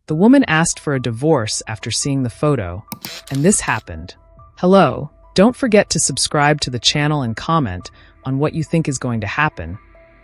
The woman asked for a divorce after seeing the photo, and this happened. Hello, don't forget to subscribe to the channel and comment on what you think is going to happen,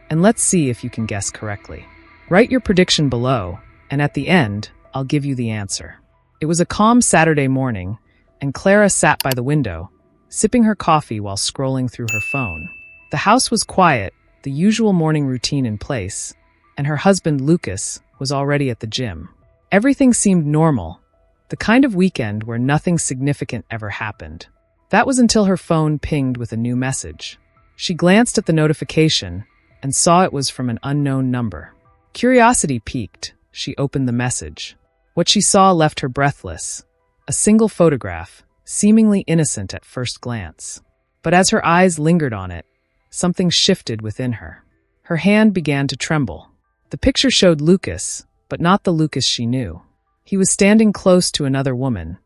and let's see if you can guess correctly. Write your prediction below, and at the end, I'll give you the answer. It was a calm Saturday morning, and Clara sat by the window, sipping her coffee while scrolling through her phone. The house was quiet, the usual morning routine in place, and her husband, Lucas, was already at the gym. Everything seemed normal, the kind of weekend where nothing significant ever happened. That was until her phone pinged with a new message. She glanced at the notification and saw it was from an unknown number. Curiosity piqued. She opened the message. What she saw left her breathless. A single photograph, seemingly innocent at first glance. But as her eyes lingered on it, something shifted within her. Her hand began to tremble. The picture showed Lucas, but not the Lucas she knew. He was standing close to another woman,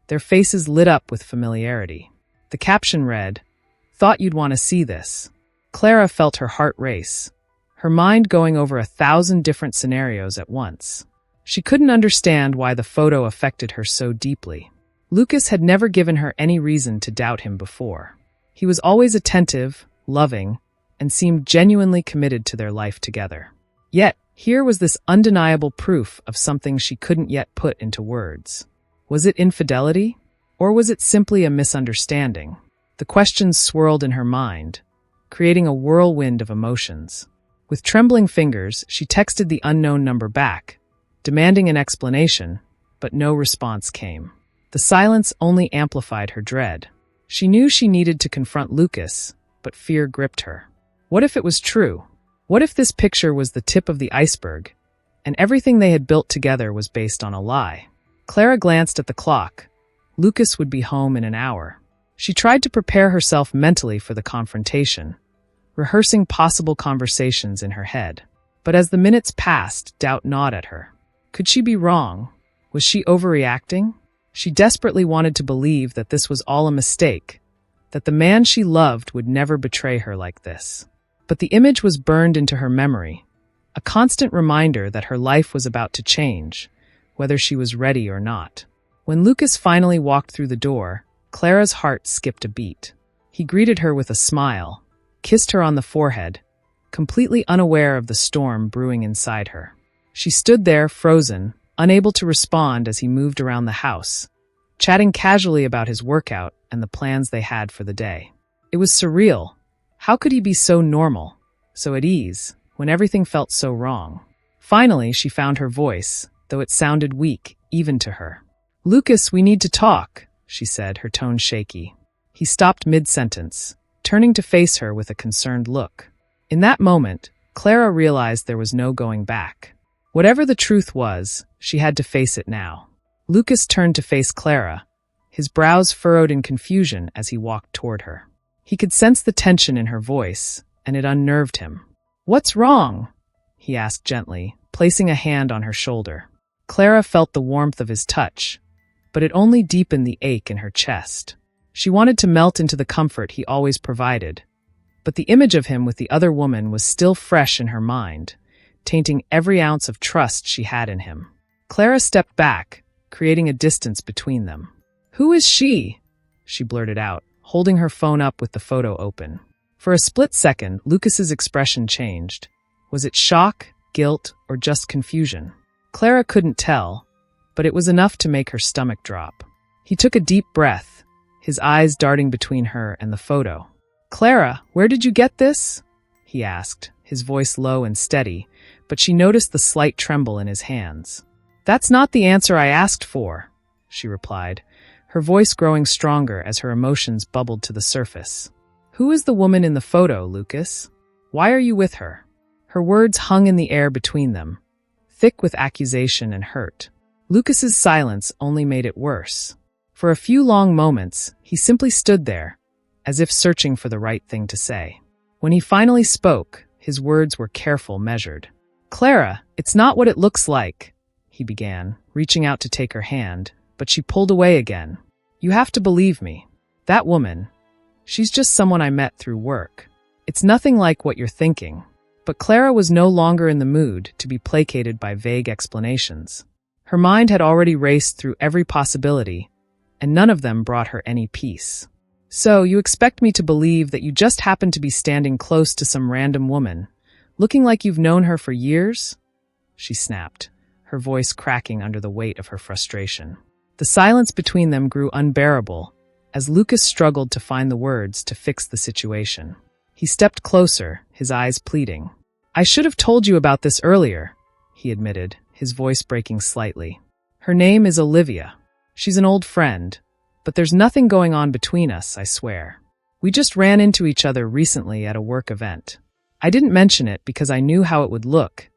their faces lit up with familiarity. The caption read, "Thought you'd want to see this." Clara felt her heart race, her mind going over 1,000 different scenarios at once. She couldn't understand why the photo affected her so deeply. Lucas had never given her any reason to doubt him before. He was always attentive, loving, and seemed genuinely committed to their life together. Yet, here was this undeniable proof of something she couldn't yet put into words. Was it infidelity? Or was it simply a misunderstanding? The questions swirled in her mind, creating a whirlwind of emotions. With trembling fingers, she texted the unknown number back, demanding an explanation, but no response came. The silence only amplified her dread. She knew she needed to confront Lucas, but fear gripped her. What if it was true? What if this picture was the tip of the iceberg, and everything they had built together was based on a lie? Clara glanced at the clock. Lucas would be home in an hour. She tried to prepare herself mentally for the confrontation, rehearsing possible conversations in her head. But as the minutes passed, doubt gnawed at her. Could she be wrong? Was she overreacting? She desperately wanted to believe that this was all a mistake, that the man she loved would never betray her like this. But the image was burned into her memory, a constant reminder that her life was about to change, whether she was ready or not. When Lucas finally walked through the door, Clara's heart skipped a beat. He greeted her with a smile, kissed her on the forehead, completely unaware of the storm brewing inside her. She stood there, frozen, unable to respond as he moved around the house, chatting casually about his workout and the plans they had for the day. It was surreal. How could he be so normal, so at ease, when everything felt so wrong? Finally, she found her voice, though it sounded weak, even to her. "Lucas, we need to talk," she said, her tone shaky. He stopped mid-sentence, turning to face her with a concerned look. In that moment, Clara realized there was no going back. Whatever the truth was, she had to face it now. Lucas turned to face Clara, his brows furrowed in confusion as he walked toward her. He could sense the tension in her voice, and it unnerved him. "What's wrong?" he asked gently, placing a hand on her shoulder. Clara felt the warmth of his touch, but it only deepened the ache in her chest. She wanted to melt into the comfort he always provided, but the image of him with the other woman was still fresh in her mind, tainting every ounce of trust she had in him. Clara stepped back, creating a distance between them. "Who is she?" she blurted out, holding her phone up with the photo open. For a split second, Lucas's expression changed. Was it shock, guilt, or just confusion? Clara couldn't tell, but it was enough to make her stomach drop. He took a deep breath, his eyes darting between her and the photo. "Clara, where did you get this?" he asked, his voice low and steady, but she noticed the slight tremble in his hands. "That's not the answer I asked for," she replied, her voice growing stronger as her emotions bubbled to the surface. "Who is the woman in the photo, Lucas? Why are you with her?" Her words hung in the air between them, thick with accusation and hurt. Lucas's silence only made it worse. For a few long moments, he simply stood there, as if searching for the right thing to say. When he finally spoke, his words were careful, measured. "Clara, it's not what it looks like," he began, reaching out to take her hand, but she pulled away again. "You have to believe me. That woman, she's just someone I met through work. It's nothing like what you're thinking." But Clara was no longer in the mood to be placated by vague explanations. Her mind had already raced through every possibility, and none of them brought her any peace. "So, you expect me to believe that you just happened to be standing close to some random woman, looking like you've known her for years?" she snapped, her voice cracking under the weight of her frustration. The silence between them grew unbearable as Lucas struggled to find the words to fix the situation. He stepped closer, his eyes pleading. "I should have told you about this earlier," he admitted, his voice breaking slightly. "Her name is Olivia. She's an old friend, but there's nothing going on between us, I swear. We just ran into each other recently at a work event. I didn't mention it because I knew how it would look,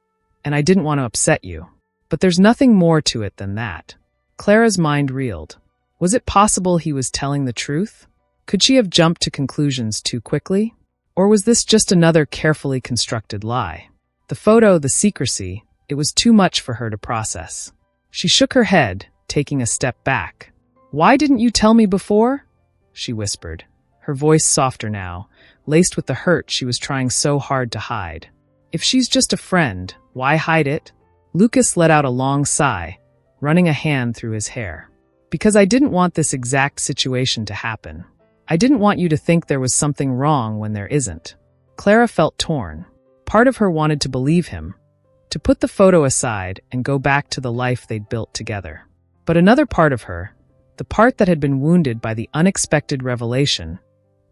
and I didn't want to upset you. But there's nothing more to it than that." Clara's mind reeled. Was it possible he was telling the truth? Could she have jumped to conclusions too quickly? Or was this just another carefully constructed lie? The photo, the secrecy, it was too much for her to process. She shook her head, taking a step back. "Why didn't you tell me before?" she whispered, her voice softer now, laced with the hurt she was trying so hard to hide. "If she's just a friend, why hide it?" Lucas let out a long sigh, running a hand through his hair. "Because I didn't want this exact situation to happen. I didn't want you to think there was something wrong when there isn't." Clara felt torn. Part of her wanted to believe him, to put the photo aside and go back to the life they'd built together. But another part of her, the part that had been wounded by the unexpected revelation,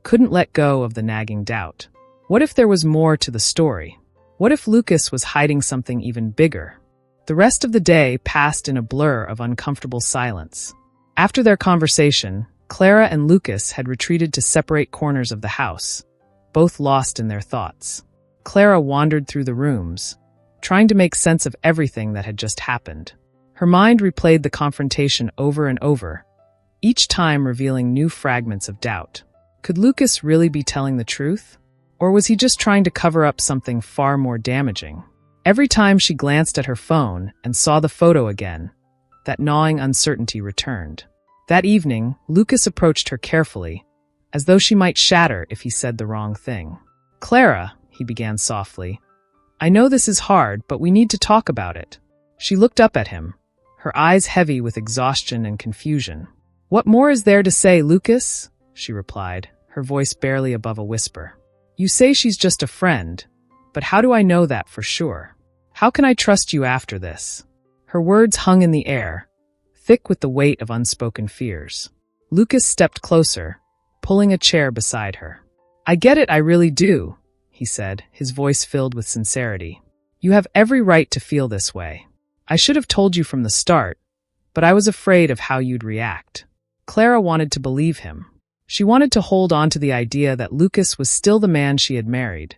couldn't let go of the nagging doubt. What if there was more to the story? What if Lucas was hiding something even bigger? The rest of the day passed in a blur of uncomfortable silence. After their conversation, Clara and Lucas had retreated to separate corners of the house, both lost in their thoughts. Clara wandered through the rooms, trying to make sense of everything that had just happened. Her mind replayed the confrontation over and over, each time revealing new fragments of doubt. Could Lucas really be telling the truth? Or was he just trying to cover up something far more damaging? Every time she glanced at her phone and saw the photo again, that gnawing uncertainty returned. That evening, Lucas approached her carefully, as though she might shatter if he said the wrong thing. "Clara," he began softly, "I know this is hard, but we need to talk about it." She looked up at him, her eyes heavy with exhaustion and confusion. "What more is there to say, Lucas?" she replied, her voice barely above a whisper. "You say she's just a friend, but how do I know that for sure? How can I trust you after this?" Her words hung in the air, thick with the weight of unspoken fears. Lucas stepped closer, pulling a chair beside her. "I get it, I really do," he said, his voice filled with sincerity. "You have every right to feel this way. I should have told you from the start, but I was afraid of how you'd react." Clara wanted to believe him. She wanted to hold on to the idea that Lucas was still the man she had married,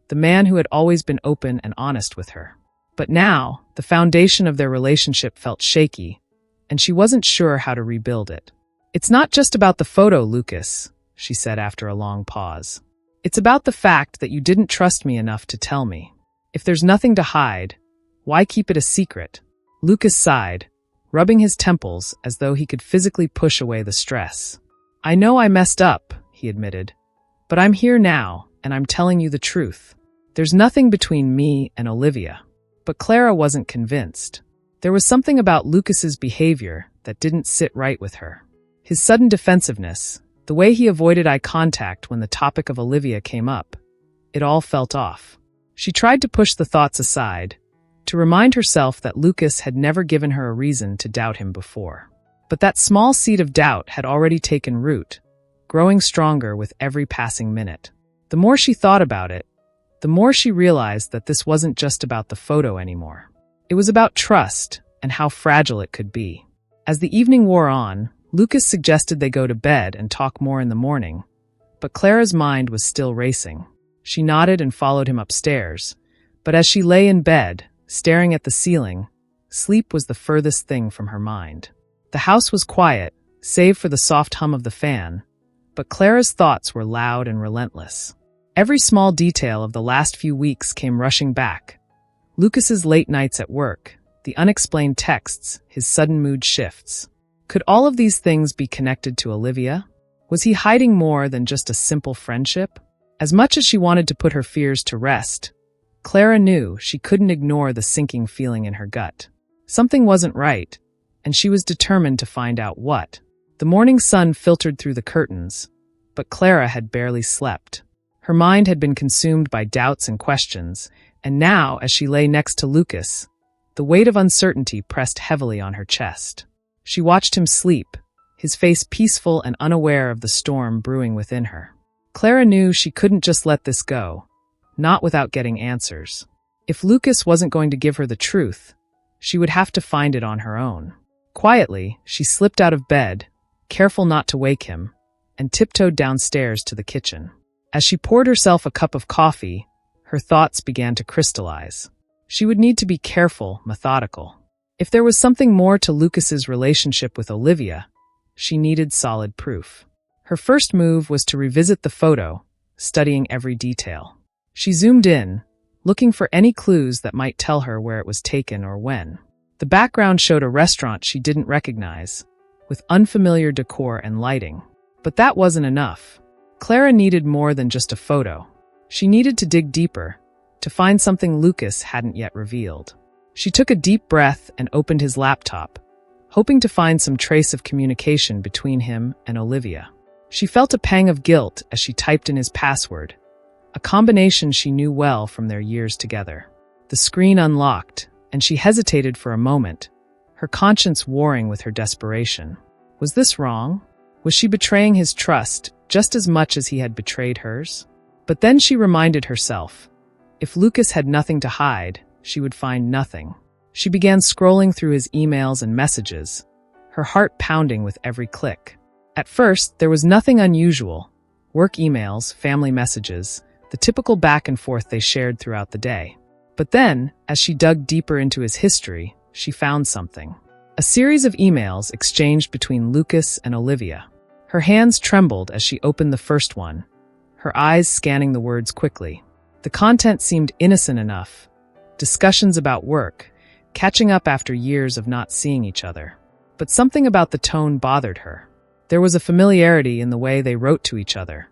the man who had always been open and honest with her. But now, the foundation of their relationship felt shaky, and she wasn't sure how to rebuild it. "It's not just about the photo, Lucas," she said after a long pause. "It's about the fact that you didn't trust me enough to tell me. If there's nothing to hide, why keep it a secret?" Lucas sighed, rubbing his temples as though he could physically push away the stress. "I know I messed up," he admitted, "but I'm here now, and I'm telling you the truth. There's nothing between me and Olivia." But Clara wasn't convinced. There was something about Lucas's behavior that didn't sit right with her. His sudden defensiveness, the way he avoided eye contact when the topic of Olivia came up, it all felt off. She tried to push the thoughts aside, to remind herself that Lucas had never given her a reason to doubt him before. But that small seed of doubt had already taken root, growing stronger with every passing minute. The more she thought about it, the more she realized that this wasn't just about the photo anymore. It was about trust and how fragile it could be. As the evening wore on, Lucas suggested they go to bed and talk more in the morning, but Clara's mind was still racing. She nodded and followed him upstairs, but as she lay in bed, staring at the ceiling, sleep was the furthest thing from her mind. The house was quiet, save for the soft hum of the fan, but Clara's thoughts were loud and relentless. Every small detail of the last few weeks came rushing back. Lucas's late nights at work, the unexplained texts, his sudden mood shifts. Could all of these things be connected to Olivia? Was he hiding more than just a simple friendship? As much as she wanted to put her fears to rest, Clara knew she couldn't ignore the sinking feeling in her gut. Something wasn't right, and she was determined to find out what. The morning sun filtered through the curtains, but Clara had barely slept. Her mind had been consumed by doubts and questions, and now, as she lay next to Lucas, the weight of uncertainty pressed heavily on her chest. She watched him sleep, his face peaceful and unaware of the storm brewing within her. Clara knew she couldn't just let this go, not without getting answers. If Lucas wasn't going to give her the truth, she would have to find it on her own. Quietly, she slipped out of bed, careful not to wake him, and tiptoed downstairs to the kitchen. As she poured herself a cup of coffee, her thoughts began to crystallize. She would need to be careful, methodical. If there was something more to Lucas's relationship with Olivia, she needed solid proof. Her first move was to revisit the photo, studying every detail. She zoomed in, looking for any clues that might tell her where it was taken or when. The background showed a restaurant she didn't recognize, with unfamiliar decor and lighting. But that wasn't enough. Clara needed more than just a photo. She needed to dig deeper, to find something Lucas hadn't yet revealed. She took a deep breath and opened his laptop, hoping to find some trace of communication between him and Olivia. She felt a pang of guilt as she typed in his password, a combination she knew well from their years together. The screen unlocked, and she hesitated for a moment, her conscience warring with her desperation. Was this wrong? Was she betraying his trust just as much as he had betrayed hers? But then she reminded herself, if Lucas had nothing to hide, she would find nothing. She began scrolling through his emails and messages, her heart pounding with every click. At first, there was nothing unusual. Work emails, family messages, the typical back and forth they shared throughout the day. But then, as she dug deeper into his history, she found something. A series of emails exchanged between Lucas and Olivia. Her hands trembled as she opened the first one, her eyes scanning the words quickly. The content seemed innocent enough. Discussions about work, catching up after years of not seeing each other. But something about the tone bothered her. There was a familiarity in the way they wrote to each other,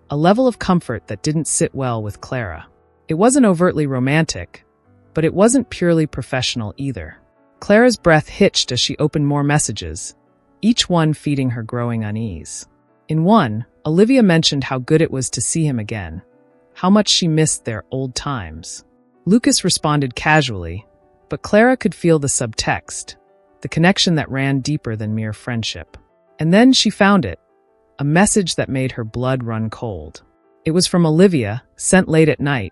a level of comfort that didn't sit well with Clara. It wasn't overtly romantic, but it wasn't purely professional either. Clara's breath hitched as she opened more messages, each one feeding her growing unease. In one, Olivia mentioned how good it was to see him again, how much she missed their old times. Lucas responded casually, but Clara could feel the subtext, the connection that ran deeper than mere friendship. And then she found it, a message that made her blood run cold. It was from Olivia, sent late at night,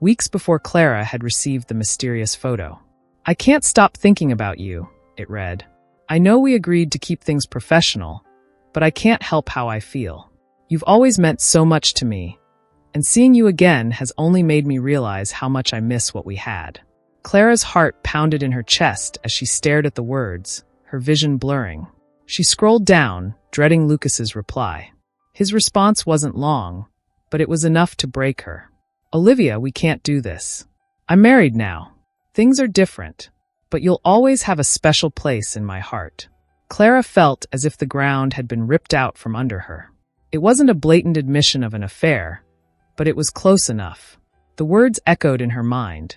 weeks before Clara had received the mysterious photo. "I can't stop thinking about you," it read. "I know we agreed to keep things professional, but I can't help how I feel. You've always meant so much to me, and seeing you again has only made me realize how much I miss what we had." Clara's heart pounded in her chest as she stared at the words, her vision blurring. She scrolled down, dreading Lucas's reply. His response wasn't long, but it was enough to break her. "Olivia, we can't do this. I'm married now. Things are different, but you'll always have a special place in my heart." Clara felt as if the ground had been ripped out from under her. It wasn't a blatant admission of an affair, but it was close enough. The words echoed in her mind.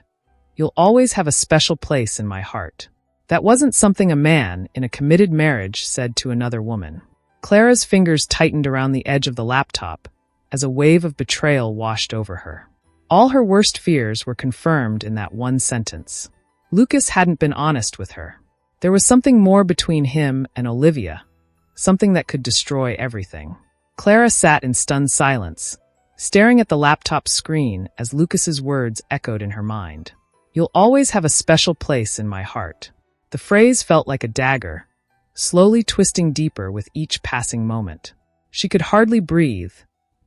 "You'll always have a special place in my heart." That wasn't something a man in a committed marriage said to another woman. Clara's fingers tightened around the edge of the laptop as a wave of betrayal washed over her. All her worst fears were confirmed in that one sentence. Lucas hadn't been honest with her. There was something more between him and Olivia, something that could destroy everything. Clara sat in stunned silence, staring at the laptop screen as Lucas's words echoed in her mind. "You'll always have a special place in my heart." The phrase felt like a dagger, slowly twisting deeper with each passing moment. She could hardly breathe,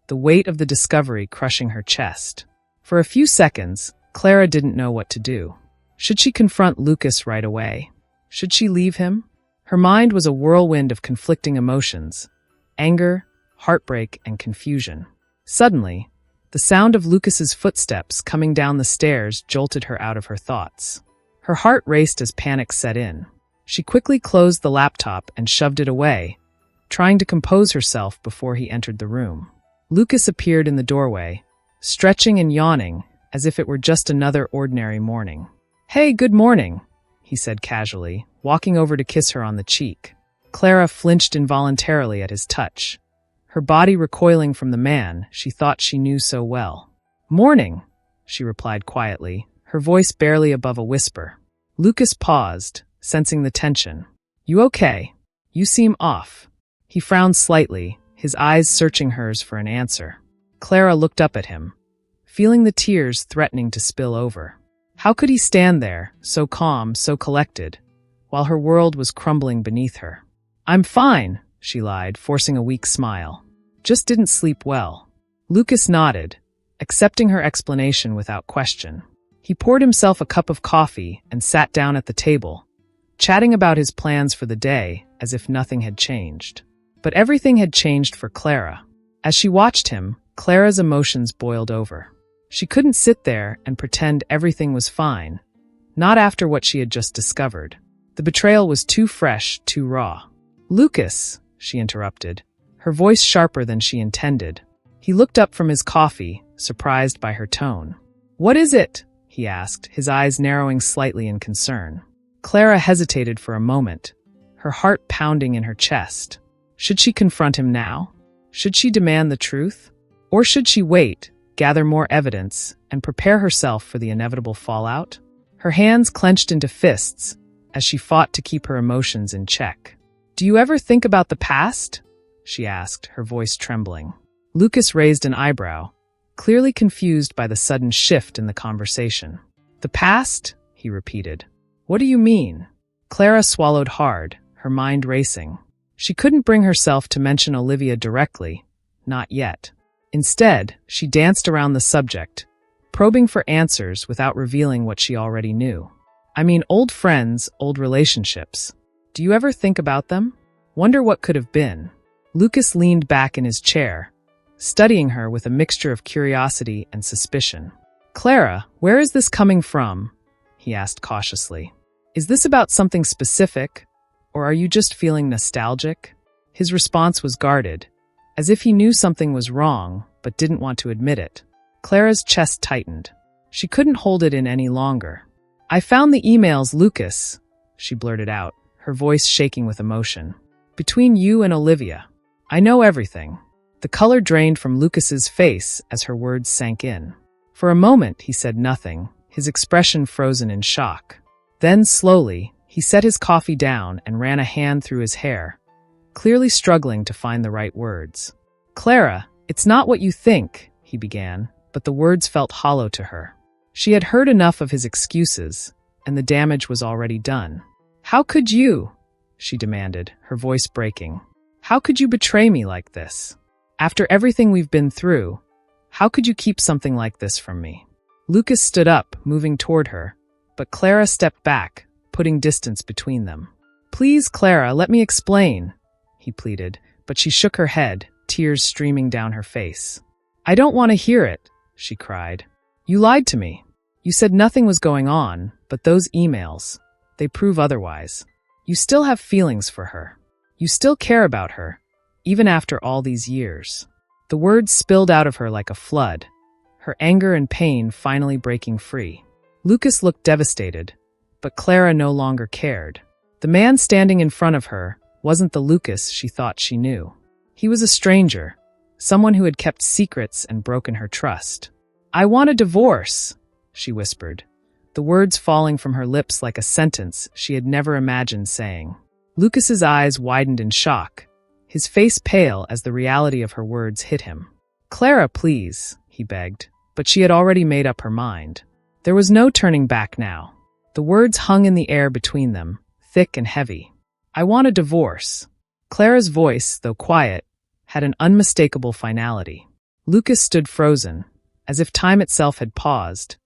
the weight of the discovery crushing her chest. For a few seconds, Clara didn't know what to do. Should she confront Lucas right away? Should she leave him? Her mind was a whirlwind of conflicting emotions, anger, heartbreak, and confusion. Suddenly, the sound of Lucas's footsteps coming down the stairs jolted her out of her thoughts. Her heart raced as panic set in. She quickly closed the laptop and shoved it away, trying to compose herself before he entered the room. Lucas appeared in the doorway, stretching and yawning as if it were just another ordinary morning. "Hey, good morning," he said casually, walking over to kiss her on the cheek. Clara flinched involuntarily at his touch, her body recoiling from the man she thought she knew so well. "Morning," she replied quietly, her voice barely above a whisper. Lucas paused, sensing the tension. "You okay? You seem off." He frowned slightly, his eyes searching hers for an answer. Clara looked up at him, feeling the tears threatening to spill over. How could he stand there, so calm, so collected, while her world was crumbling beneath her? "I'm fine," she lied, forcing a weak smile. "Just didn't sleep well." Lucas nodded, accepting her explanation without question. He poured himself a cup of coffee and sat down at the table, chatting about his plans for the day as if nothing had changed. But everything had changed for Clara. As she watched him, Clara's emotions boiled over. She couldn't sit there and pretend everything was fine, not after what she had just discovered. The betrayal was too fresh, too raw. "Lucas," she interrupted, her voice sharper than she intended. He looked up from his coffee, surprised by her tone. "What is it?" he asked, his eyes narrowing slightly in concern. Clara hesitated for a moment, her heart pounding in her chest. Should she confront him now? Should she demand the truth? Or should she wait, gather more evidence, and prepare herself for the inevitable fallout? Her hands clenched into fists as she fought to keep her emotions in check. "Do you ever think about the past?" she asked, her voice trembling. Lucas raised an eyebrow, clearly confused by the sudden shift in the conversation. "The past?" he repeated. "What do you mean?" Clara swallowed hard, her mind racing. She couldn't bring herself to mention Olivia directly, not yet. Instead, she danced around the subject, probing for answers without revealing what she already knew. "I mean, old friends, old relationships. Do you ever think about them? Wonder what could have been?" Lucas leaned back in his chair, studying her with a mixture of curiosity and suspicion. "Clara, where is this coming from?" he asked cautiously. "Is this about something specific, or are you just feeling nostalgic?" His response was guarded, as if he knew something was wrong but didn't want to admit it. Clara's chest tightened. She couldn't hold it in any longer. "I found the emails, Lucas," she blurted out, her voice shaking with emotion. "Between you and Olivia. I know everything." The color drained from Lucas's face as her words sank in. For a moment, he said nothing, his expression frozen in shock. Then, slowly, he set his coffee down and ran a hand through his hair, clearly struggling to find the right words. "Clara, it's not what you think," he began, but the words felt hollow to her. She had heard enough of his excuses, and the damage was already done. "How could you?" she demanded, her voice breaking. "How could you betray me like this? After everything we've been through, how could you keep something like this from me?" Lucas stood up, moving toward her, but Clara stepped back, putting distance between them. "Please, Clara, let me explain," he pleaded, but she shook her head, tears streaming down her face. "I don't want to hear it," she cried. "You lied to me. You said nothing was going on, but those emails, they prove otherwise. You still have feelings for her. You still care about her, even after all these years." The words spilled out of her like a flood, her anger and pain finally breaking free. Lucas looked devastated, but Clara no longer cared. The man standing in front of her wasn't the Lucas she thought she knew. He was a stranger, someone who had kept secrets and broken her trust. "I want a divorce," she whispered, the words falling from her lips like a sentence she had never imagined saying. Lucas's eyes widened in shock, his face pale as the reality of her words hit him. "Clara, please," he begged, but she had already made up her mind. There was no turning back now. The words hung in the air between them, thick and heavy. "I want a divorce." Clara's voice, though quiet, had an unmistakable finality. Lucas stood frozen, as if time itself had paused,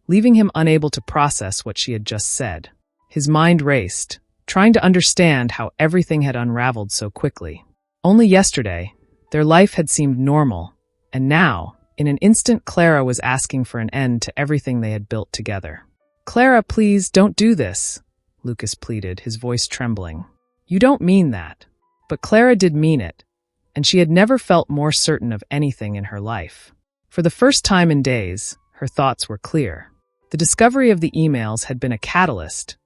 leaving him unable to process what she had just said. His mind raced, trying to understand how everything had unraveled so quickly. Only yesterday, their life had seemed normal, and now, in an instant, Clara was asking for an end to everything they had built together. "Clara, please, don't do this," Lucas pleaded, his voice trembling. "You don't mean that." But Clara did mean it, and she had never felt more certain of anything in her life. For the first time in days, her thoughts were clear. The discovery of the emails had been a catalyst,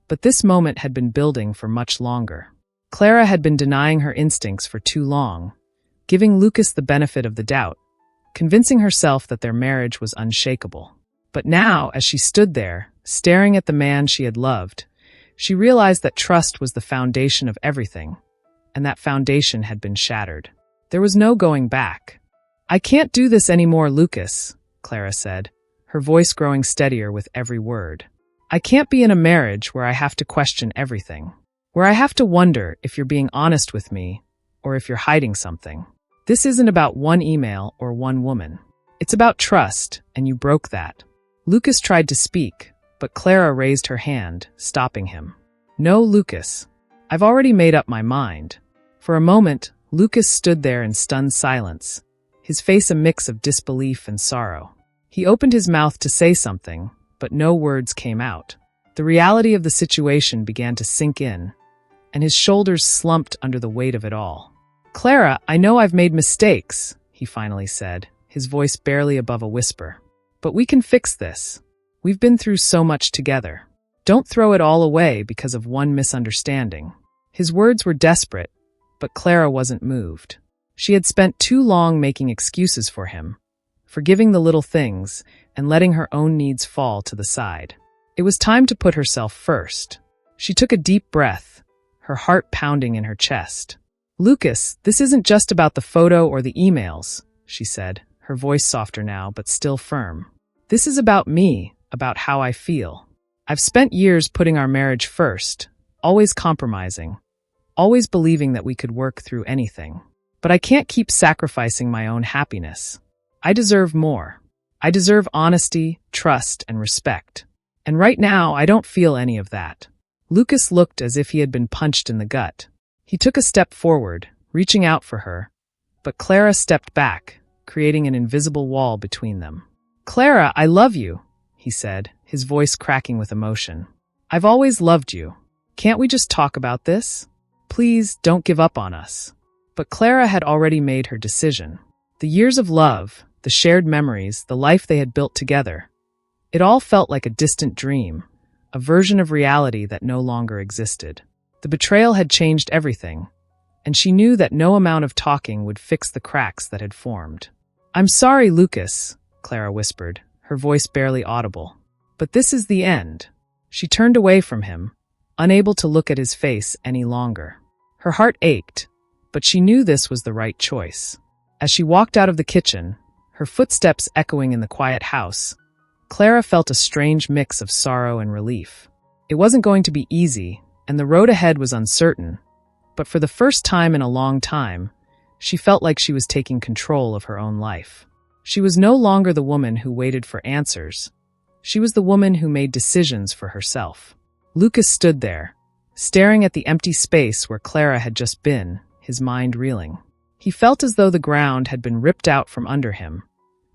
But this moment had been building for much longer. Clara had been denying her instincts for too long, giving Lucas the benefit of the doubt, convincing herself that their marriage was unshakable. But now, as she stood there, staring at the man she had loved, she realized that trust was the foundation of everything, and that foundation had been shattered. There was no going back. "I can't do this anymore, Lucas," Clara said, her voice growing steadier with every word. "I can't be in a marriage where I have to question everything, where I have to wonder if you're being honest with me or if you're hiding something. This isn't about one email or one woman. It's about trust, and you broke that." Lucas tried to speak, but Clara raised her hand, stopping him. "No, Lucas. I've already made up my mind." For a moment, Lucas stood there in stunned silence, his face a mix of disbelief and sorrow. He opened his mouth to say something, but no words came out. The reality of the situation began to sink in, and his shoulders slumped under the weight of it all. "Clara, I know I've made mistakes," he finally said, his voice barely above a whisper. "But we can fix this. We've been through so much together. Don't throw it all away because of one misunderstanding." His words were desperate, but Clara wasn't moved. She had spent too long making excuses for him, forgiving the little things and letting her own needs fall to the side. It was time to put herself first. She took a deep breath, her heart pounding in her chest. "Lucas, this isn't just about the photo or the emails," she said, her voice softer now but still firm. "This is about me, about how I feel. I've spent years putting our marriage first, always compromising, always believing that we could work through anything. But I can't keep sacrificing my own happiness. I deserve more. I deserve honesty, trust, and respect. And right now, I don't feel any of that." Lucas looked as if he had been punched in the gut. He took a step forward, reaching out for her, but Clara stepped back, creating an invisible wall between them. "Clara, I love you," he said, his voice cracking with emotion. "I've always loved you. Can't we just talk about this? Please, don't give up on us." But Clara had already made her decision. The years of love, the shared memories, the life they had built together, it all felt like a distant dream, a version of reality that no longer existed. The betrayal had changed everything, and she knew that no amount of talking would fix the cracks that had formed. "I'm sorry, Lucas," Clara whispered, her voice barely audible. "But this is the end." She turned away from him, unable to look at his face any longer. Her heart ached, but she knew this was the right choice. As she walked out of the kitchen, her footsteps echoing in the quiet house, Clara felt a strange mix of sorrow and relief. It wasn't going to be easy, and the road ahead was uncertain, but for the first time in a long time, she felt like she was taking control of her own life. She was no longer the woman who waited for answers. She was the woman who made decisions for herself. Lucas stood there, staring at the empty space where Clara had just been, his mind reeling. He felt as though the ground had been ripped out from under him,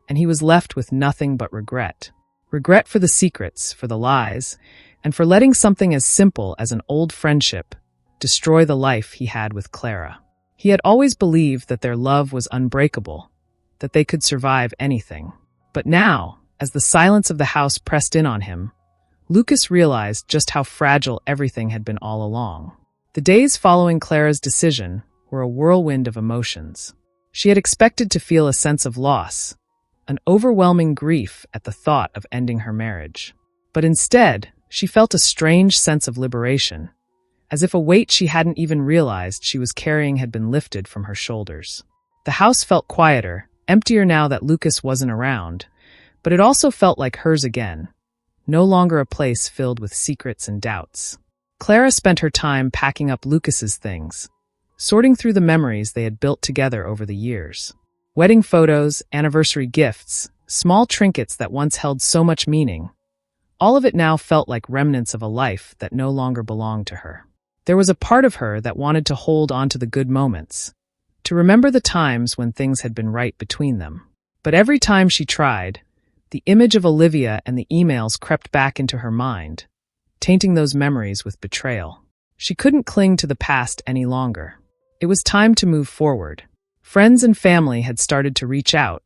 and he was left with nothing but regret. Regret for the secrets, for the lies, and for letting something as simple as an old friendship destroy the life he had with Clara. He had always believed that their love was unbreakable, that they could survive anything. But now, as the silence of the house pressed in on him, Lucas realized just how fragile everything had been all along. The days following Clara's decision were a whirlwind of emotions. She had expected to feel a sense of loss, an overwhelming grief at the thought of ending her marriage. But instead, she felt a strange sense of liberation, as if a weight she hadn't even realized she was carrying had been lifted from her shoulders. The house felt quieter, emptier now that Lucas wasn't around, but it also felt like hers again, no longer a place filled with secrets and doubts. Clara spent her time packing up Lucas's things, sorting through the memories they had built together over the years. Wedding photos, anniversary gifts, small trinkets that once held so much meaning. All of it now felt like remnants of a life that no longer belonged to her. There was a part of her that wanted to hold on to the good moments, to remember the times when things had been right between them. But every time she tried, the image of Olivia and the emails crept back into her mind, tainting those memories with betrayal. She couldn't cling to the past any longer. It was time to move forward. Friends and family had started to reach out,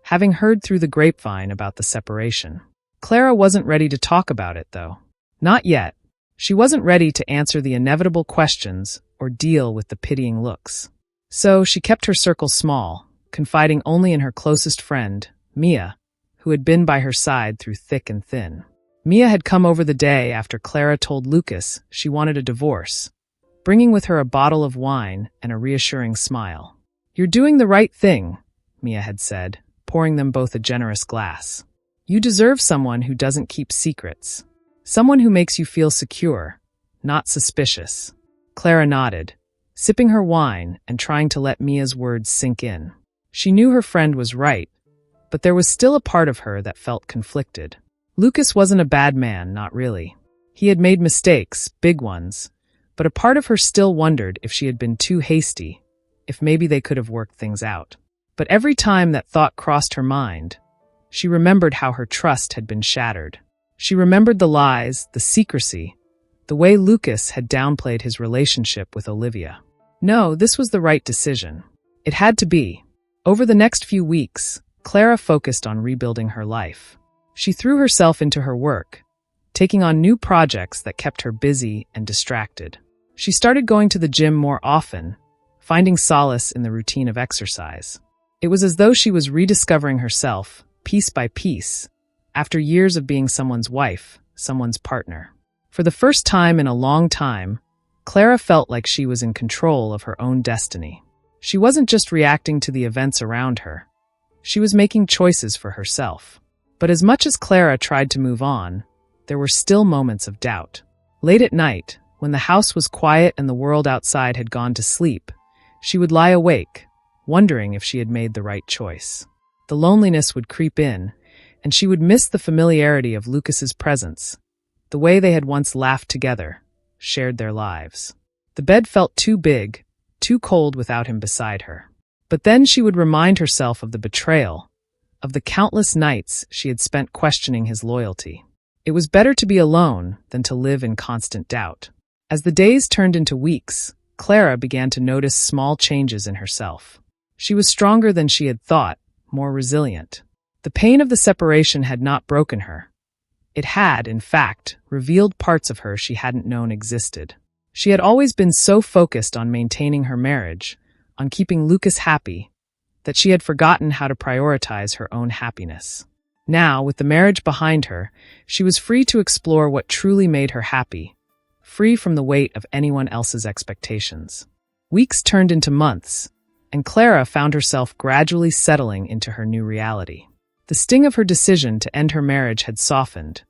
having heard through the grapevine about the separation. Clara wasn't ready to talk about it, though. Not yet. She wasn't ready to answer the inevitable questions or deal with the pitying looks. So she kept her circle small, confiding only in her closest friend, Mia, who had been by her side through thick and thin. Mia had come over the day after Clara told Lucas she wanted a divorce, bringing with her a bottle of wine and a reassuring smile. "You're doing the right thing," Mia had said, pouring them both a generous glass. "You deserve someone who doesn't keep secrets. Someone who makes you feel secure, not suspicious." Clara nodded, sipping her wine and trying to let Mia's words sink in. She knew her friend was right, but there was still a part of her that felt conflicted. Lucas wasn't a bad man, not really. He had made mistakes, big ones, but a part of her still wondered if she had been too hasty, if maybe they could have worked things out. But every time that thought crossed her mind, she remembered how her trust had been shattered. She remembered the lies, the secrecy, the way Lucas had downplayed his relationship with Olivia. No, this was the right decision. It had to be. Over the next few weeks, Clara focused on rebuilding her life. She threw herself into her work, taking on new projects that kept her busy and distracted. She started going to the gym more often, finding solace in the routine of exercise. It was as though she was rediscovering herself, piece by piece, after years of being someone's wife, someone's partner. For the first time in a long time, Clara felt like she was in control of her own destiny. She wasn't just reacting to the events around her. She was making choices for herself. But as much as Clara tried to move on, there were still moments of doubt. Late at night, when the house was quiet and the world outside had gone to sleep, she would lie awake, wondering if she had made the right choice. The loneliness would creep in, and she would miss the familiarity of Lucas's presence, the way they had once laughed together, shared their lives. The bed felt too big, too cold without him beside her. But then she would remind herself of the betrayal, of the countless nights she had spent questioning his loyalty. It was better to be alone than to live in constant doubt. As the days turned into weeks, Clara began to notice small changes in herself. She was stronger than she had thought, more resilient. The pain of the separation had not broken her. It had, in fact, revealed parts of her she hadn't known existed. She had always been so focused on maintaining her marriage, on keeping Lucas happy, that she had forgotten how to prioritize her own happiness. Now, with the marriage behind her, she was free to explore what truly made her happy, free from the weight of anyone else's expectations. Weeks turned into months, and Clara found herself gradually settling into her new reality. The sting of her decision to end her marriage had softened,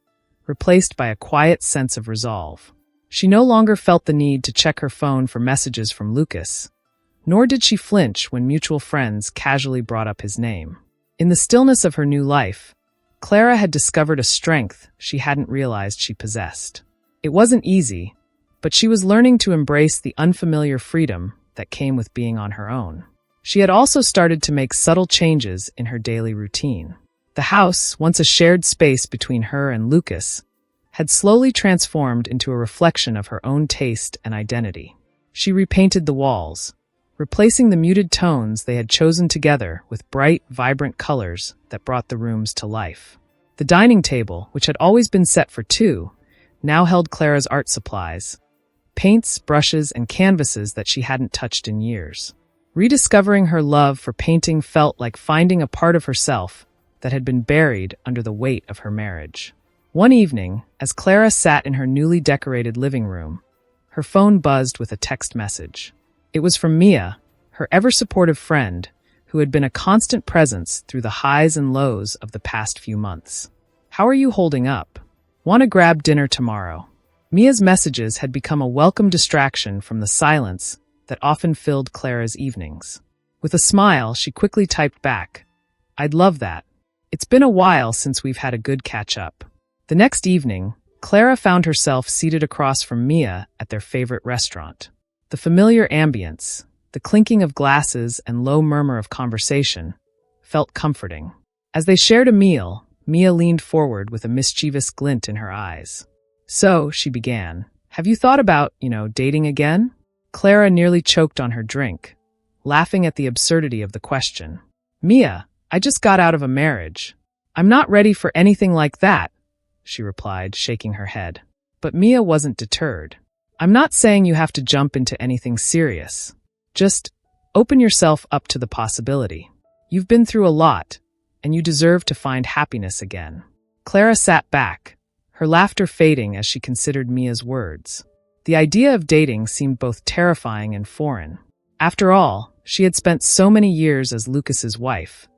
replaced by a quiet sense of resolve. She no longer felt the need to check her phone for messages from Lucas, nor did she flinch when mutual friends casually brought up his name. In the stillness of her new life, Clara had discovered a strength she hadn't realized she possessed. It wasn't easy, but she was learning to embrace the unfamiliar freedom that came with being on her own. She had also started to make subtle changes in her daily routine. The house, once a shared space between her and Lucas, had slowly transformed into a reflection of her own taste and identity. She repainted the walls, replacing the muted tones they had chosen together with bright, vibrant colors that brought the rooms to life. The dining table, which had always been set for two, now held Clara's art supplies, paints, brushes, and canvases that she hadn't touched in years. Rediscovering her love for painting felt like finding a part of herself that had been buried under the weight of her marriage. One evening, as Clara sat in her newly decorated living room, her phone buzzed with a text message. It was from Mia, her ever-supportive friend, who had been a constant presence through the highs and lows of the past few months. "How are you holding up? Want to grab dinner tomorrow?" Mia's messages had become a welcome distraction from the silence that often filled Clara's evenings. With a smile, she quickly typed back, "I'd love that. It's been a while since we've had a good catch-up." The next evening, Clara found herself seated across from Mia at their favorite restaurant. The familiar ambience, the clinking of glasses and low murmur of conversation, felt comforting. As they shared a meal, Mia leaned forward with a mischievous glint in her eyes. "So," she began, "have you thought about, dating again?" Clara nearly choked on her drink, laughing at the absurdity of the question. "Mia, I just got out of a marriage. I'm not ready for anything like that," she replied, shaking her head. But Mia wasn't deterred. I'm not saying you have to jump into anything serious. Just open yourself up to the possibility. You've been through a lot, and you deserve to find happiness again. Clara sat back, her laughter fading as she considered Mia's words. The idea of dating seemed both terrifying and foreign. After all, she had spent so many years as Lucas's wife.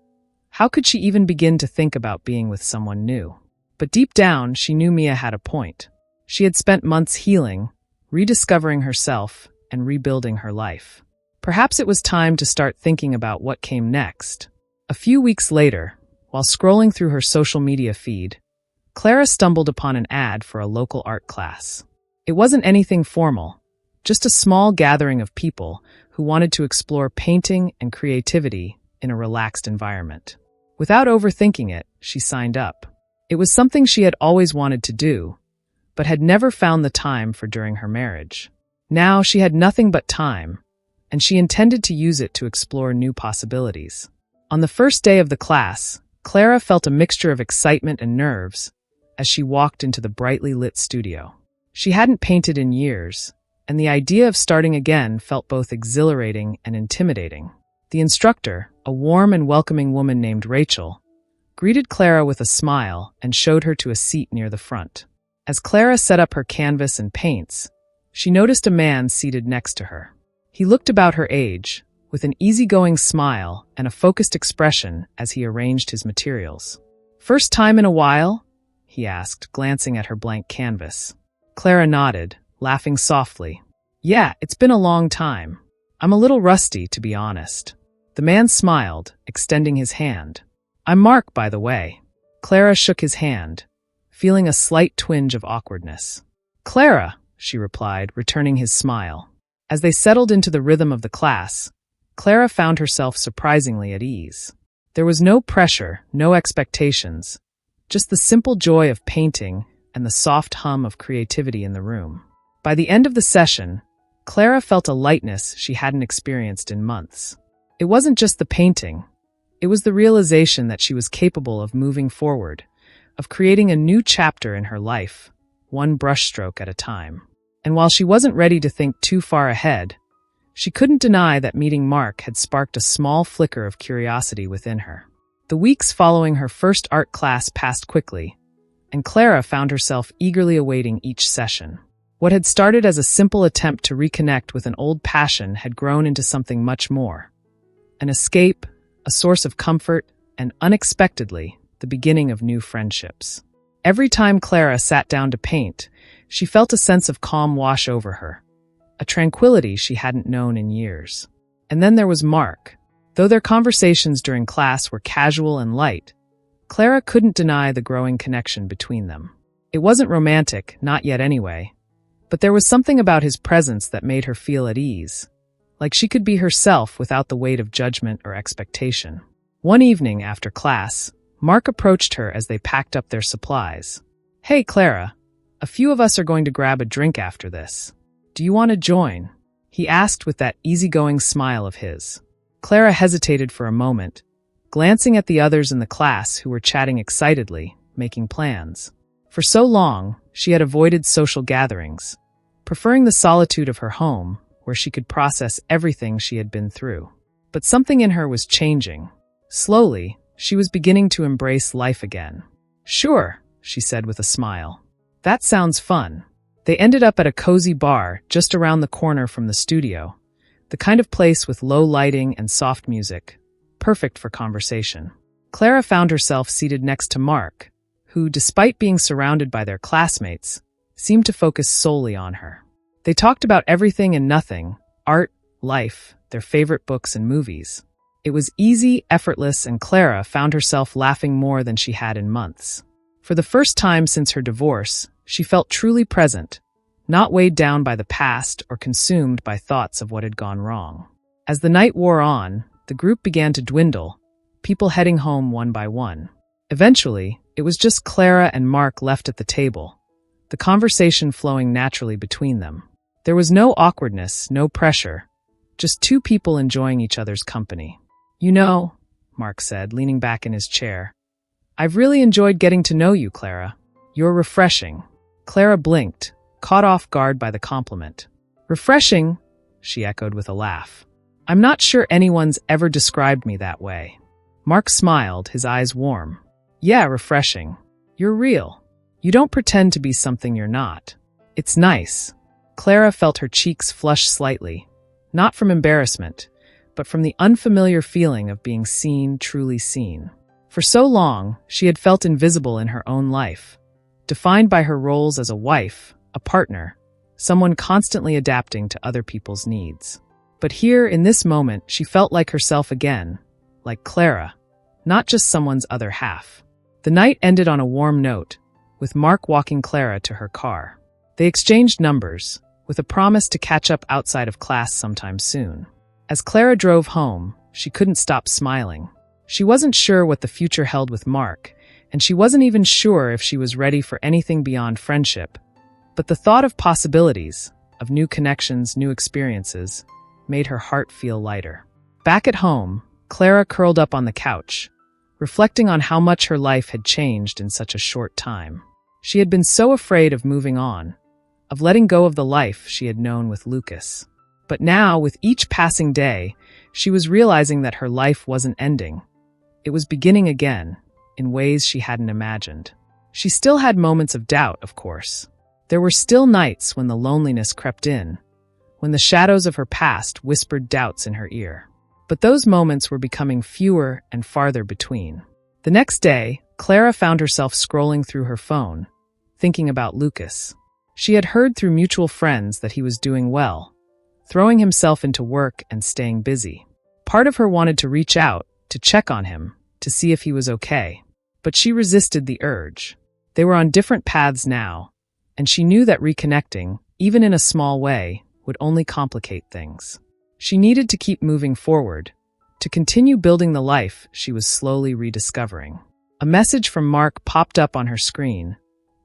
How could she even begin to think about being with someone new? But deep down, she knew Mia had a point. She had spent months healing, rediscovering herself, and rebuilding her life. Perhaps it was time to start thinking about what came next. A few weeks later, while scrolling through her social media feed, Clara stumbled upon an ad for a local art class. It wasn't anything formal, just a small gathering of people who wanted to explore painting and creativity in a relaxed environment. Without overthinking it, she signed up. It was something she had always wanted to do, but had never found the time for during her marriage. Now she had nothing but time, and she intended to use it to explore new possibilities. On the first day of the class, Clara felt a mixture of excitement and nerves as she walked into the brightly lit studio. She hadn't painted in years, and the idea of starting again felt both exhilarating and intimidating. The instructor, a warm and welcoming woman named Rachel, greeted Clara with a smile and showed her to a seat near the front. As Clara set up her canvas and paints, she noticed a man seated next to her. He looked about her age, with an easygoing smile and a focused expression as he arranged his materials. "First time in a while?" he asked, glancing at her blank canvas. Clara nodded, laughing softly. "Yeah, it's been a long time. I'm a little rusty, to be honest." The man smiled, extending his hand. "I'm Mark, by the way." Clara shook his hand, feeling a slight twinge of awkwardness. "Clara," she replied, returning his smile. As they settled into the rhythm of the class, Clara found herself surprisingly at ease. There was no pressure, no expectations, just the simple joy of painting and the soft hum of creativity in the room. By the end of the session, Clara felt a lightness she hadn't experienced in months. It wasn't just the painting. It was the realization that she was capable of moving forward, of creating a new chapter in her life, one brushstroke at a time. And while she wasn't ready to think too far ahead, she couldn't deny that meeting Mark had sparked a small flicker of curiosity within her. The weeks following her first art class passed quickly, and Clara found herself eagerly awaiting each session. What had started as a simple attempt to reconnect with an old passion had grown into something much more. An escape, a source of comfort, and unexpectedly, the beginning of new friendships. Every time Clara sat down to paint, she felt a sense of calm wash over her, a tranquility she hadn't known in years. And then there was Mark. Though their conversations during class were casual and light, Clara couldn't deny the growing connection between them. It wasn't romantic, not yet anyway, but there was something about his presence that made her feel at ease, like she could be herself without the weight of judgment or expectation. One evening after class, Mark approached her as they packed up their supplies. "Hey, Clara, a few of us are going to grab a drink after this. Do you want to join?" he asked with that easygoing smile of his. Clara hesitated for a moment, glancing at the others in the class who were chatting excitedly, making plans. For so long, she had avoided social gatherings, preferring the solitude of her home, where she could process everything she had been through. But something in her was changing. Slowly, she was beginning to embrace life again. "Sure," she said with a smile. "That sounds fun." They ended up at a cozy bar just around the corner from the studio, the kind of place with low lighting and soft music, perfect for conversation. Clara found herself seated next to Mark, who, despite being surrounded by their classmates, seemed to focus solely on her. They talked about everything and nothing: art, life, their favorite books and movies. It was easy, effortless, and Clara found herself laughing more than she had in months. For the first time since her divorce, she felt truly present, not weighed down by the past or consumed by thoughts of what had gone wrong. As the night wore on, the group began to dwindle, people heading home one by one. Eventually, it was just Clara and Mark left at the table, the conversation flowing naturally between them. There was no awkwardness, no pressure, just two people enjoying each other's company. "You know," Mark said, leaning back in his chair, "I've really enjoyed getting to know you, Clara. You're refreshing." Clara blinked, caught off guard by the compliment. Refreshing, she echoed with a laugh. I'm not sure anyone's ever described me that way. Mark smiled, his eyes warm. Yeah, refreshing. You're real. You don't pretend to be something you're not. It's nice. Clara felt her cheeks flush slightly, not from embarrassment, but from the unfamiliar feeling of being seen, truly seen. For so long, she had felt invisible in her own life, defined by her roles as a wife, a partner, someone constantly adapting to other people's needs. But here, in this moment, she felt like herself again, like Clara, not just someone's other half. The night ended on a warm note, with Mark walking Clara to her car. They exchanged numbers, with a promise to catch up outside of class sometime soon. As Clara drove home, she couldn't stop smiling. She wasn't sure what the future held with Mark, and she wasn't even sure if she was ready for anything beyond friendship. But the thought of possibilities, of new connections, new experiences, made her heart feel lighter. Back at home, Clara curled up on the couch, reflecting on how much her life had changed in such a short time. She had been so afraid of moving on, of letting go of the life she had known with Lucas. But now, with each passing day, she was realizing that her life wasn't ending. It was beginning again, in ways she hadn't imagined. She still had moments of doubt, of course. There were still nights when the loneliness crept in, when the shadows of her past whispered doubts in her ear. But those moments were becoming fewer and farther between. The next day, Clara found herself scrolling through her phone, thinking about Lucas. She had heard through mutual friends that he was doing well, throwing himself into work and staying busy. Part of her wanted to reach out, to check on him, to see if he was okay. But she resisted the urge. They were on different paths now, and she knew that reconnecting, even in a small way, would only complicate things. She needed to keep moving forward, to continue building the life she was slowly rediscovering. A message from Mark popped up on her screen,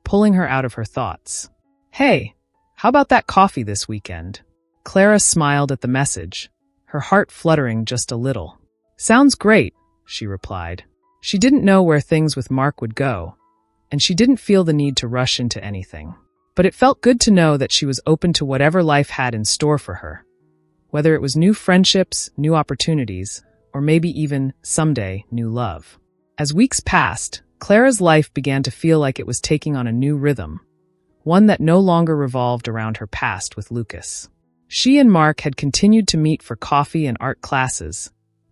pulling her out of her thoughts. Hey, how about that coffee this weekend? Clara smiled at the message, her heart fluttering just a little. Sounds great, she replied. She didn't know where things with Mark would go, and she didn't feel the need to rush into anything. But it felt good to know that she was open to whatever life had in store for her. Whether it was new friendships, new opportunities, or maybe even, someday, new love. As weeks passed, Clara's life began to feel like it was taking on a new rhythm, one that no longer revolved around her past with Lucas. She and Mark had continued to meet for coffee and art classes,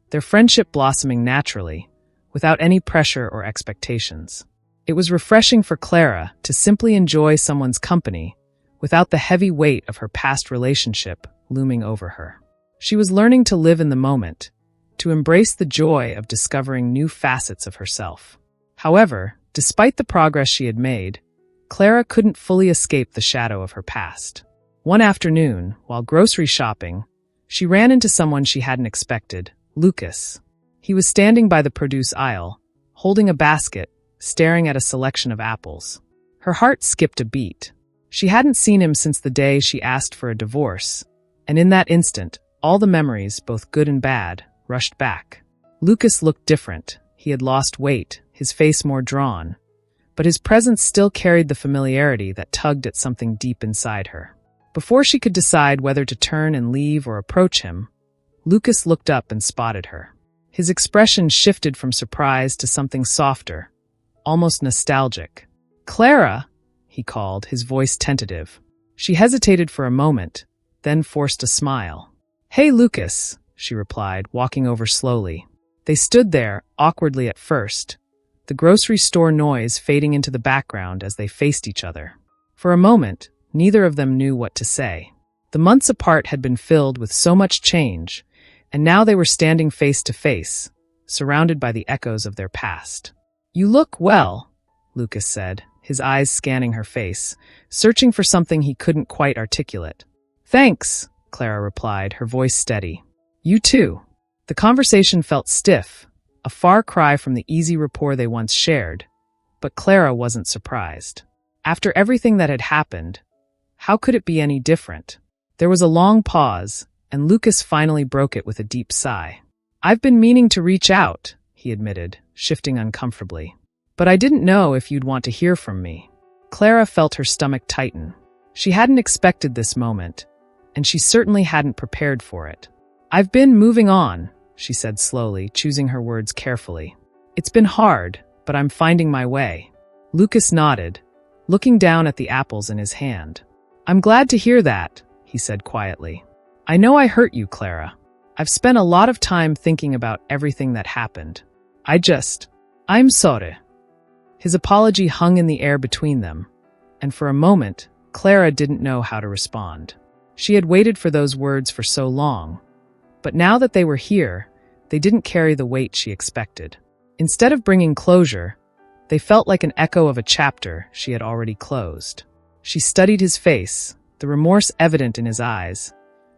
their friendship blossoming naturally, without any pressure or expectations. It was refreshing for Clara to simply enjoy someone's company without the heavy weight of her past relationship looming over her. She was learning to live in the moment, to embrace the joy of discovering new facets of herself. However, despite the progress she had made, Clara couldn't fully escape the shadow of her past. One afternoon, while grocery shopping, she ran into someone she hadn't expected, Lucas. He was standing by the produce aisle, holding a basket, staring at a selection of apples. Her heart skipped a beat. She hadn't seen him since the day she asked for a divorce, and in that instant, all the memories, both good and bad, rushed back. Lucas looked different. He had lost weight, his face more drawn, but his presence still carried the familiarity that tugged at something deep inside her. Before she could decide whether to turn and leave or approach him, Lucas looked up and spotted her. His expression shifted from surprise to something softer, almost nostalgic. "Clara," he called, his voice tentative. She hesitated for a moment, then forced a smile. "Hey, Lucas," she replied, walking over slowly. They stood there, awkwardly at first, the grocery store noise fading into the background as they faced each other. For a moment, neither of them knew what to say. The months apart had been filled with so much change, and now they were standing face to face, surrounded by the echoes of their past. "You look well," Lucas said, his eyes scanning her face, searching for something he couldn't quite articulate. "Thanks," Clara replied, her voice steady. "You too." The conversation felt stiff, a far cry from the easy rapport they once shared, but Clara wasn't surprised. After everything that had happened, how could it be any different? There was a long pause, and Lucas finally broke it with a deep sigh. "I've been meaning to reach out," he admitted, shifting uncomfortably. "But I didn't know if you'd want to hear from me." Clara felt her stomach tighten. She hadn't expected this moment, and she certainly hadn't prepared for it. "I've been moving on," she said slowly, choosing her words carefully. "It's been hard, but I'm finding my way." Lucas nodded, looking down at the apples in his hand. "I'm glad to hear that," he said quietly. "I know I hurt you, Clara. I've spent a lot of time thinking about everything that happened. I'm sorry." His apology hung in the air between them, and for a moment, Clara didn't know how to respond. She had waited for those words for so long, but now that they were here, they didn't carry the weight she expected. Instead of bringing closure, they felt like an echo of a chapter she had already closed. She studied his face, the remorse evident in his eyes,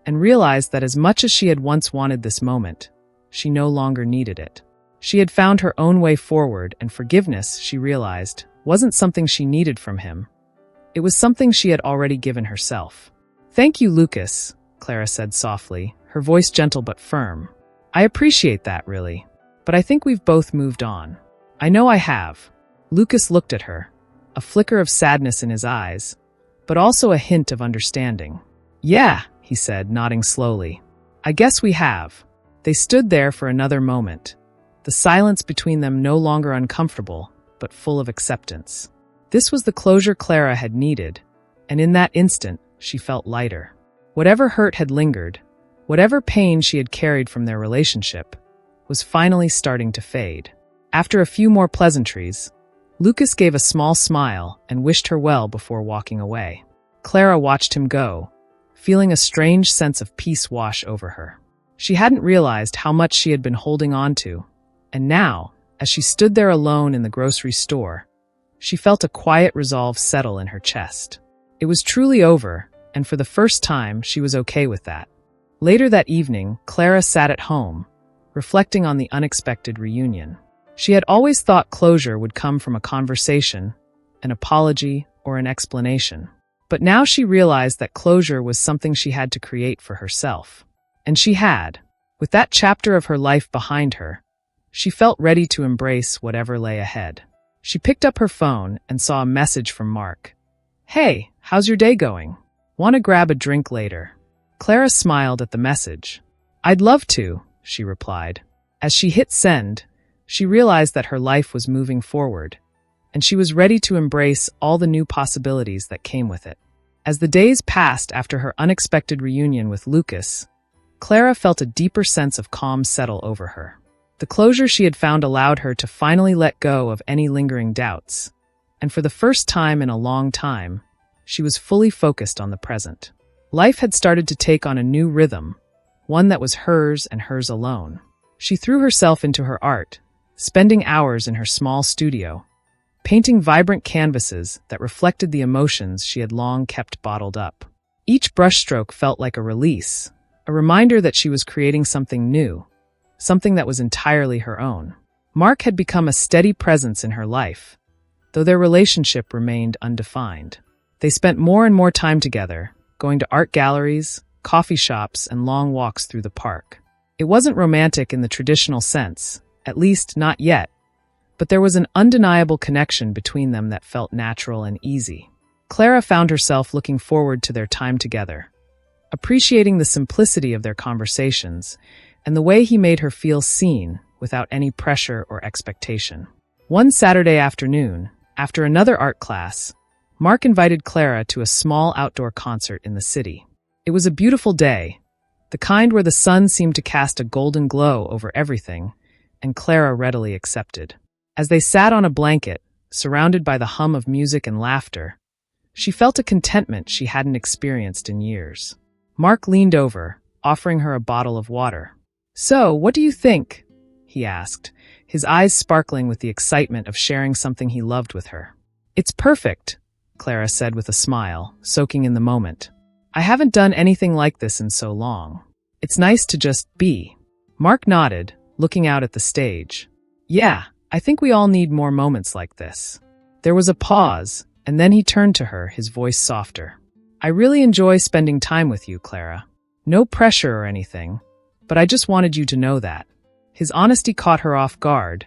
and realized that as much as she had once wanted this moment, she no longer needed it. She had found her own way forward, and forgiveness, she realized, wasn't something she needed from him. It was something she had already given herself. "Thank you, Lucas," Clara said softly, her voice gentle but firm. "I appreciate that, really. But I think we've both moved on." "I know I have." Lucas looked at her, a flicker of sadness in his eyes, but also a hint of understanding. "Yeah," he said, nodding slowly. "I guess we have." They stood there for another moment, the silence between them no longer uncomfortable, but full of acceptance. This was the closure Clara had needed, and in that instant, she felt lighter. Whatever hurt had lingered, whatever pain she had carried from their relationship, was finally starting to fade. After a few more pleasantries, Lucas gave a small smile and wished her well before walking away. Clara watched him go, feeling a strange sense of peace wash over her. She hadn't realized how much she had been holding on to, and now, as she stood there alone in the grocery store, she felt a quiet resolve settle in her chest. It was truly over, and for the first time, she was okay with that. Later that evening, Clara sat at home, reflecting on the unexpected reunion. She had always thought closure would come from a conversation, an apology, or an explanation. But now she realized that closure was something she had to create for herself. And she had. With that chapter of her life behind her, she felt ready to embrace whatever lay ahead. She picked up her phone and saw a message from Mark. "Hey, how's your day going? Want to grab a drink later?" Clara smiled at the message. "I'd love to," she replied. As she hit send, she realized that her life was moving forward, and she was ready to embrace all the new possibilities that came with it. As the days passed after her unexpected reunion with Lucas, Clara felt a deeper sense of calm settle over her. The closure she had found allowed her to finally let go of any lingering doubts, and for the first time in a long time, she was fully focused on the present. Life had started to take on a new rhythm, one that was hers and hers alone. She threw herself into her art, spending hours in her small studio, painting vibrant canvases that reflected the emotions she had long kept bottled up. Each brushstroke felt like a release, a reminder that she was creating something new, something that was entirely her own. Mark had become a steady presence in her life, though their relationship remained undefined. They spent more and more time together, going to art galleries, coffee shops, and long walks through the park. It wasn't romantic in the traditional sense, at least not yet, but there was an undeniable connection between them that felt natural and easy. Clara found herself looking forward to their time together, appreciating the simplicity of their conversations and the way he made her feel seen without any pressure or expectation. One Saturday afternoon, after another art class, Mark invited Clara to a small outdoor concert in the city. It was a beautiful day, the kind where the sun seemed to cast a golden glow over everything, and Clara readily accepted. As they sat on a blanket, surrounded by the hum of music and laughter, she felt a contentment she hadn't experienced in years. Mark leaned over, offering her a bottle of water. "So, what do you think?" he asked, his eyes sparkling with the excitement of sharing something he loved with her. "It's perfect," Clara said with a smile, soaking in the moment. "I haven't done anything like this in so long. It's nice to just be." Mark nodded, looking out at the stage. "Yeah, I think we all need more moments like this." There was a pause, and then he turned to her, his voice softer. "I really enjoy spending time with you, Clara. No pressure or anything, but I just wanted you to know that." His honesty caught her off guard,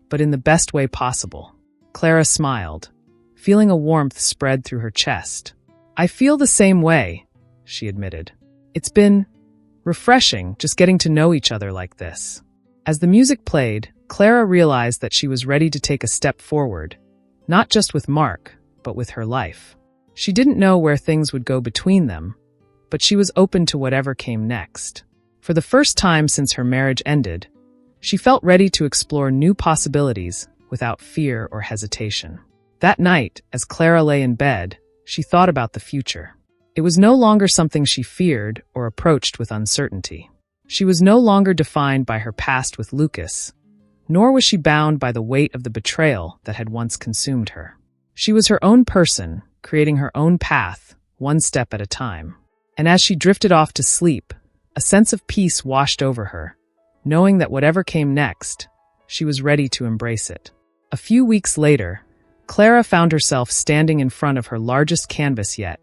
but in the best way possible. Clara smiled, feeling a warmth spread through her chest. "I feel the same way," she admitted. "It's been refreshing just getting to know each other like this." As the music played, Clara realized that she was ready to take a step forward, not just with Mark, but with her life. She didn't know where things would go between them, but she was open to whatever came next. For the first time since her marriage ended, she felt ready to explore new possibilities without fear or hesitation. That night, as Clara lay in bed, she thought about the future. It was no longer something she feared or approached with uncertainty. She was no longer defined by her past with Lucas, nor was she bound by the weight of the betrayal that had once consumed her. She was her own person, creating her own path, one step at a time. And as she drifted off to sleep, a sense of peace washed over her, knowing that whatever came next, she was ready to embrace it. A few weeks later, Clara found herself standing in front of her largest canvas yet,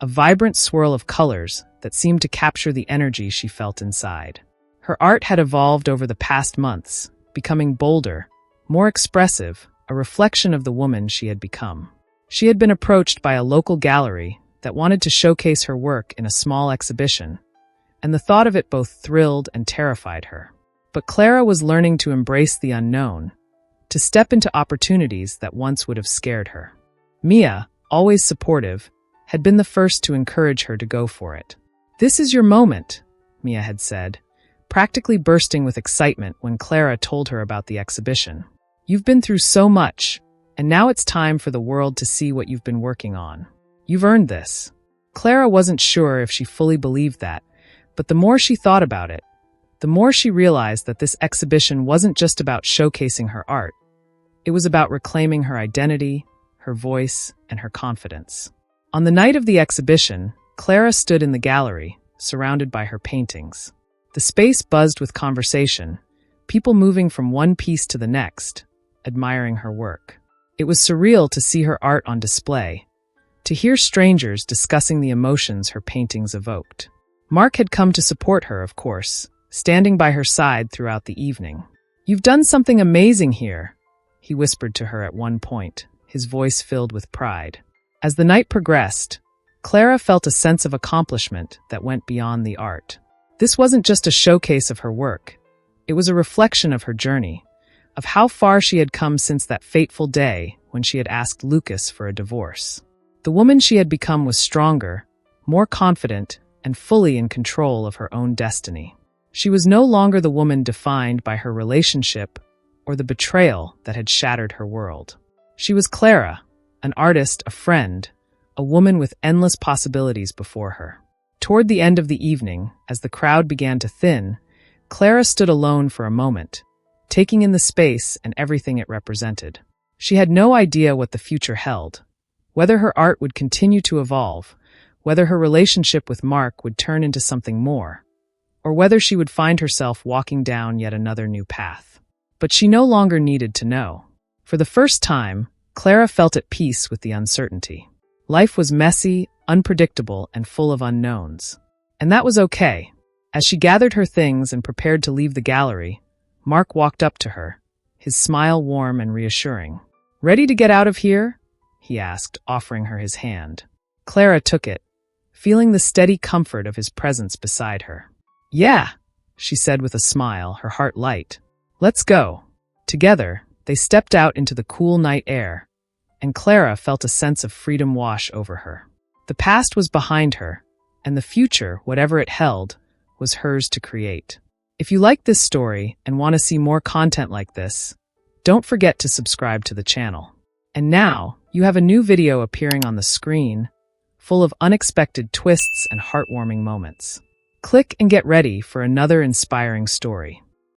a vibrant swirl of colors that seemed to capture the energy she felt inside. Her art had evolved over the past months, becoming bolder, more expressive, a reflection of the woman she had become. She had been approached by a local gallery that wanted to showcase her work in a small exhibition, and the thought of it both thrilled and terrified her. But Clara was learning to embrace the unknown, to step into opportunities that once would have scared her. Mia, always supportive, had been the first to encourage her to go for it. "This is your moment," Mia had said, practically bursting with excitement when Clara told her about the exhibition. "You've been through so much, and now it's time for the world to see what you've been working on. You've earned this." Clara wasn't sure if she fully believed that, but the more she thought about it, the more she realized that this exhibition wasn't just about showcasing her art. It was about reclaiming her identity, her voice, and her confidence. On the night of the exhibition, Clara stood in the gallery, surrounded by her paintings. The space buzzed with conversation, people moving from one piece to the next, admiring her work. It was surreal to see her art on display, to hear strangers discussing the emotions her paintings evoked. Mark had come to support her, of course, standing by her side throughout the evening. "You've done something amazing here," he whispered to her at one point, his voice filled with pride. As the night progressed, Clara felt a sense of accomplishment that went beyond the art. This wasn't just a showcase of her work. It was a reflection of her journey, of how far she had come since that fateful day when she had asked Lucas for a divorce. The woman she had become was stronger, more confident, and fully in control of her own destiny. She was no longer the woman defined by her relationship or the betrayal that had shattered her world. She was Clara, an artist, a friend, a woman with endless possibilities before her. Toward the end of the evening, as the crowd began to thin, Clara stood alone for a moment, taking in the space and everything it represented. She had no idea what the future held, whether her art would continue to evolve, whether her relationship with Mark would turn into something more, or whether she would find herself walking down yet another new path. But she no longer needed to know. For the first time, Clara felt at peace with the uncertainty. Life was messy, unpredictable, and full of unknowns. And that was okay. As she gathered her things and prepared to leave the gallery, Mark walked up to her, his smile warm and reassuring. "Ready to get out of here?" he asked, offering her his hand. Clara took it, feeling the steady comfort of his presence beside her. "Yeah," she said with a smile, her heart light. "Let's go." Together, they stepped out into the cool night air, and Clara felt a sense of freedom wash over her. The past was behind her, and the future, whatever it held, was hers to create. If you like this story and want to see more content like this, don't forget to subscribe to the channel. And now, you have a new video appearing on the screen, full of unexpected twists and heartwarming moments. Click and get ready for another inspiring story.